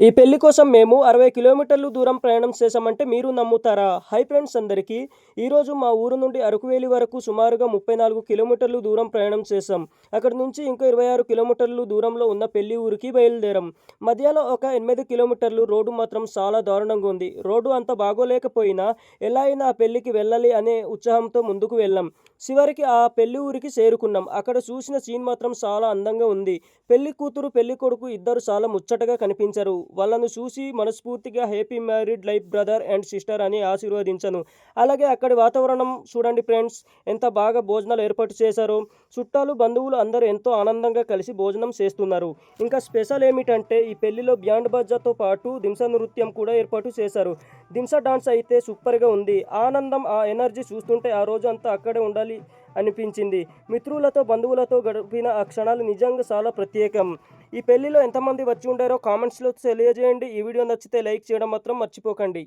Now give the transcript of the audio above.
ఈ పెళ్లి కోసం మేము 60 కిలోమీటర్లు దూరం ప్రయాణం చేశామంటే మీరు నమ్ముతారా? హై ఫ్రెండ్స్ అందరికీ. ఈరోజు మా ఊరు నుండి అరకువేలి వరకు సుమారుగా 34 కిలోమీటర్లు దూరం ప్రయాణం చేశాం. అక్కడి నుంచి ఇంకో 26 కిలోమీటర్లు దూరంలో ఉన్న పెళ్లి ఊరికి బయలుదేరాం. మధ్యలో ఒక 8 కిలోమీటర్లు రోడ్డు మాత్రం చాలా దారుణంగా ఉంది. రోడ్డు అంత బాగోలేకపోయినా ఎలా అయినా ఆ పెళ్లికి వెళ్ళాలి అనే ఉత్సాహంతో ముందుకు వెళ్ళాం. చివరికి ఆ పెళ్లి ఊరికి చేరుకున్నాం. అక్కడ చూసిన సీన్ మాత్రం చాలా అందంగా ఉంది. పెళ్లి కూతురు, పెళ్లి కొడుకు ఇద్దరు చాలా ముచ్చటగా కనిపించారు. వాళ్ళను చూసి మనస్ఫూర్తిగా happy married life brother and sister అని ఆశీర్వదించను. అలాగే అక్కడి వాతావరణం చూడండి ఫ్రెండ్స్, ఎంత బాగా భోజనాలు ఏర్పాటు చేశారో. చుట్టాలు, బంధువులు అందరూ ఎంతో ఆనందంగా కలిసి భోజనం చేస్తున్నారు. ఇంకా స్పెషల్ ఏమిటంటే ఈ పెళ్లిలో బ్యాండ్ బాజాతో పాటు దింసా నృత్యం కూడా ఏర్పాటు చేశారు. దింసా డాన్స్ అయితే సూపర్గా ఉంది. ఆనందం, ఆ ఎనర్జీ చూస్తుంటే ఆ రోజు అంతా అక్కడే ఉండాలి అనిపించింది. మిత్రులతో, బంధువులతో గడిపిన ఆ క్షణాలు నిజంగా చాలా ప్రత్యేకం. ఈ పెళ్లిలో ఎంతమంది వచ్చి ఉండారో కామెంట్స్లో తెలియజేయండి. ఈ వీడియో నచ్చితే లైక్ చేయడం మాత్రం మర్చిపోకండి.